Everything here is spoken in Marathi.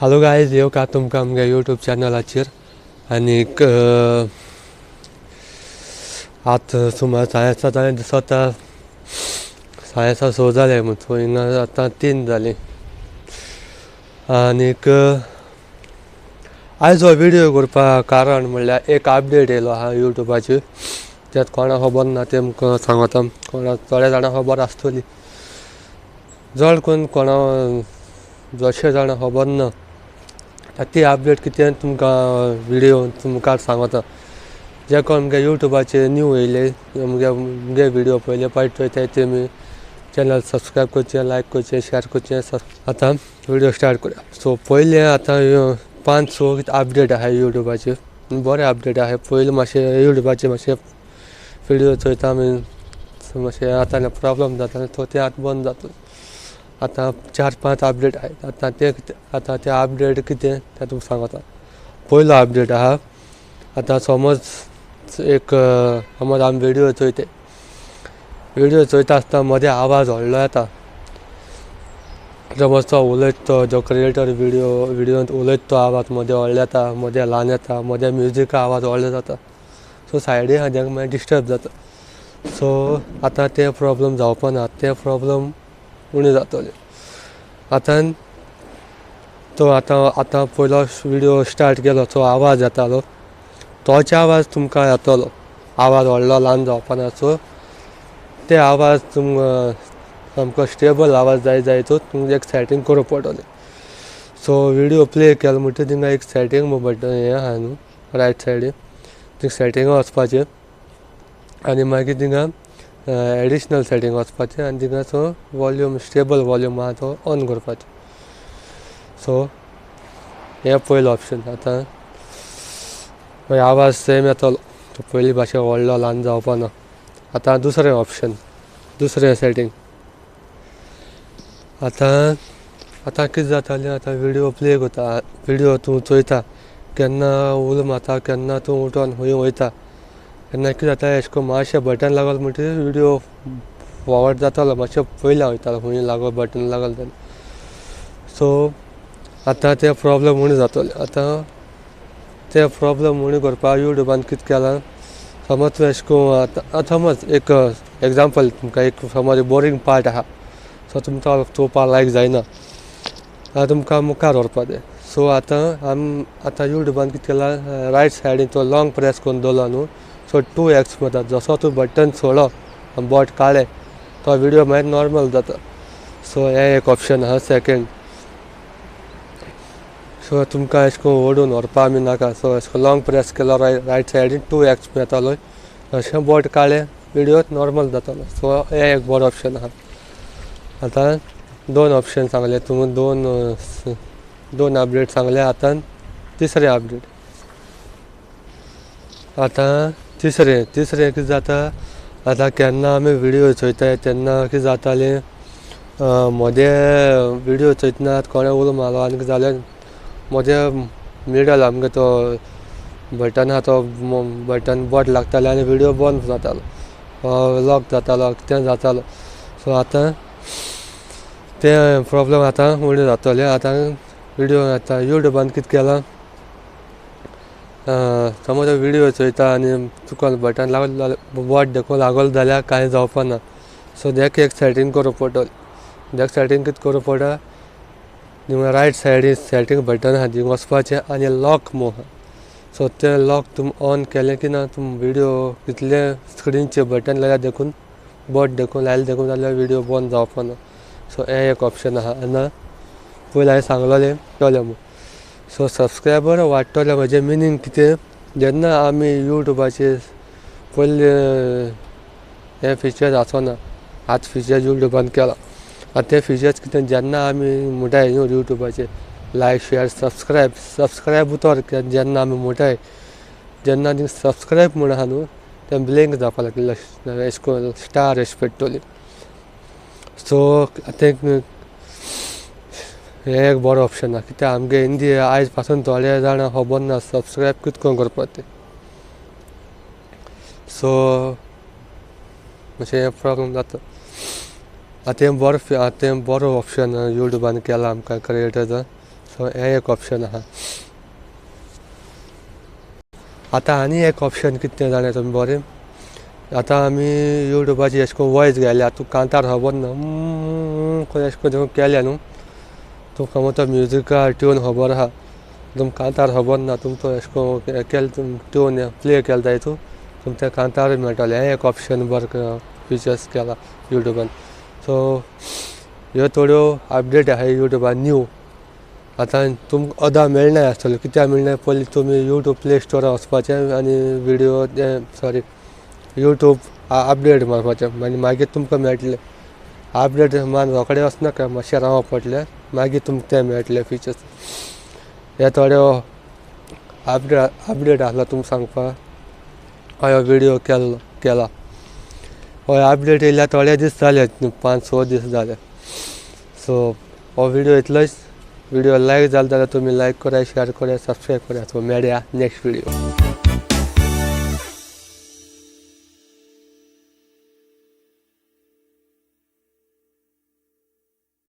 हॅलो गायज, येऊ का तुमकां आमच्या यूट्यूब चॅनलाचेर आनीक आतां सुमार 7:30 जालें दिसता. 6:30 जालें म्हूण हिंगा आतां 3 जालीं. आनीक आयज हो व्हिडियो करपा कारण म्हणल्यार एक अपडेट येयलो आहा यूट्यूबाचेर. त्यात कोणा खबर ना तेमकां सांगता. कोणा थोड्या जाणां खबर आसतली, चड करून कोणा जशे जाणां खबर ना ती अपडेट कितें तुमकां व्हिडियो तुमकां सांगता. जे कोण आमगे यूट्यूबाचेर न्यू येयले, मुगे व्हिडियो पयले पायट चोयताय तेमी चॅनल सबस्क्रायब करचें, लायक करचें, शेअर करचें. आतां व्हिडियो स्टार्ट करूया. सो पयलें आतां 5-6 अपडेट आहा यूट्यूबाचेर, बरें अपडेट आहा. पयलीं मातशें यूट्यूबाचेर मातशें व्हिडियो चोयता मातशें आतां प्रॉब्लम जाता तो तें आतां बंद जातलो. आतां 4-5 अपडेट आहात. आतां ते अपडेट कितें तें तुमकां सांगता. पयलो अपडेट आहा, आतां समज आमी व्हिडियो चोयता आसतना मदें आवाज व्हडलो येता. समज तो उलयता, जो क्रिएटर व्हिडियोंत उलयता तो आवाज मदें व्हडलो येता, मदें ल्हान येता, मदें म्युजिका आवाज व्हडलो जाता. सो सायडीन आहा तेंकां मागीर डिस्टर्ब जाता. सो आतां ते प्रॉब्लम जावपा ना, ते प्रॉब्लम उणी जातले. आतां पयलो व्हिडियो स्टार्ट केलो, तो आवाज येतालो तोच आवाज तुमकां येतलो. आवाज व्हडलो ल्हान जावपा ना. सो ते आवाज तुमकां सामको स्टेबल आवाज जाय तो तुमकां एक सेटींग करूंक पडटलें. सो व्हिडियो प्ले केलो म्हणटकीर थिंगा एक सेटींग बटन हें आहा न्हू रायट सायडीन, थिंगा सेटिंगा वचपाचें आनी मागीर थिंगा एडिशनल सेटींग वचपाचें आनी थिंगा सो वॉल्यूम स्टेबल वॉल्यूम आहा तो ऑन करपाचो. सो हें पयलो ऑप्शन. आतां मागीर आवाज सेम येतलो, तो पयलीं भाशेन व्हडलो ल्हान जावपा ना. आतां दुसरें ऑप्शन, दुसरें सेटींग. आतां कितें जातालें, आतां व्हिडियो प्ले करता, व्हिडियो तूं चोयता केन्ना उलो मारता, केन्ना तूं उठोन खंय वयता, केन्ना कितें जाता अशें करून मातशें बटन लागलो म्हणटकीर व्हिडियो फॉवर्ड जातालो, मातशें पयलें वयतालो खंय लागलो बटन लागलो तेन्ना. सो आतां ते प्रॉब्लम उणी जातले. आतां ते प्रॉब्लम उणी करपाक यूट्यूबान कितें केलां, समज तूं अशें करून समज एक एग्जाम्पल तुमकां एक समज बोरींग पार्ट आहा, सो तुमकां चोवपा लायक जायना, तुमकां मुखार व्हरपा जाय. सो आतां यूट्यूबान कितें केलां, रायट सायडीन तो लॉंग प्रेस करून दवरलो न्हू, सो 2x जाता. जसो तूं बटन सोडलो आनी बोट काडलें तो व्हिडियो मागीर नॉर्मल जाता. सो हें एक ऑप्शन आहा सेकेंड. सो तुमकां अशें करून ओडून व्हरपा नाका. सो अशें करून लॉंग प्रेस केलो रायट सायडीन 2x येतालो, अशें बोट काडलें व्हिडियो नॉर्मल जातालो. सो हें एक बरो ऑप्शन आहा. आतां 2 ऑप्शन सांगले तुमी, दोन अपडेट सांगले. आतां तिसरें अपडेट. आतां तिसरें कितें जाता, आतां केन्ना आमी व्हिडियो चोयताय तेन्ना कितें जातालें, मदें व्हिडियो चोयतना कोणें उलो मारलो आनी कितें जालें, मदें मिडल आमगे तो बटन आहा तो बटन बोट लागतालें आनी व्हिडियो बंद जातालो, लॉक जातालो, कितें जातालो. सो आतां तें प्रॉब्लम आतां उणें जातलें. आतां यूट्यूबान कितें केलां, समज व्हिडियो चोयता आनी चुकोन बटन लागलो जाल्यार बोट देखून लागलो जाल्यार कांय जावपा ना. सो देखून एक सेटींग करूंक पडटलें. देख सेटींग कितें करूंक पडटा, थिंगा रायट सायडीन सेटींग बटन आहा थिंगा वचपाचें आनी लॉक म्हणून आहा. सो तें लॉक तुमी ऑन केलें की ना, तुमी व्हिडियो कितलें स्क्रिनीचेर बटन लायल्यार देखून बोट देखून लायलें देखून जाल्यार व्हिडियो बंद जावपा ना. सो हें एक ऑप्शन आहा. आनी पयलीं हांवें सांगलोलें केलें म्हणून. सो सबस्क्रायबर वाडटले म्हजें मिनींग कितें, जेन्ना आमी यूट्यूबाचेर पयलीं हे फिचर्स आसना, आतां फिचर्स यूट्यूबान केला. आतां ते फिचर्स कितें, जेन्ना आमी म्हणटाय यूट्यूबाचेर लायक शेअर सबस्क्रायब उतर जेन्ना आमी म्हणटाय, जेन्ना थिंगा सबस्क्रायब म्हूण आहा न्हू तें ब्लिंक जावपा लागलें, अशें करून स्टार अशें पेट्टली. सो आतां हें एक बरो ऑप्शन आहा. कित्याक आमगे हिंदी आयज पासून थोडे जाणां खबर ना सबस्क्रायब कितें करून करपा तें. सो मातशें प्रॉब्लम जाता. आतां तें बरो ऑप्शन यूट्यूबान केलां आमकां क्रिएटर्सां. सो सो हें एक ऑप्शन आहा. आतां आनी एक ऑप्शन कितें जाणा तुमी बरें. आतां आमी यूट्यूबाची अशें करून वॉयस घाल्या तूं कांतार खबर ना खंय अशें करून केलें न्हू तुमकां तो म्युजिका ट्यून खबर आहा तुमकां कांतार खबर ना तुम तो अशें करून केलें तुम ट्यून प्ले केलें जाय तूं तुमकां कांतार मेळटलें. हें एक ऑप्शन बरें फिचर्स केला यूट्यूबान. सो ह्यो थोड्यो अपडेट आहा यूट्यूबान न्यू. आतां तुमकां अदां मेळनाय आसतलें कित्याक मेळनाय पयलीं तुमी यूट्यूब प्ले स्टोरार वचपाचें आनी विडियो सॉरी यूट्यूब अपडेट मारपाचें आनी मागीर तुमकां मेळटलें. अपडेट मान रोखडें वचनाका मातशें रावों पडलें मागीर तुमकां तें मेळटलें फिचर्स. हे थोड्यो अपडेट आसलो तुमकां सांगपाक हय विडियो केला हय अपडेट येयल्या थोडे दीस जाले 5-6 दीस जाले. सो हो विडियो इतलोच. विडियो लायक जालो जाल्यार तुमी लायक करात शेअर करात सबस्क्रायब करात. सो मेळया नेक्स्ट विडियो.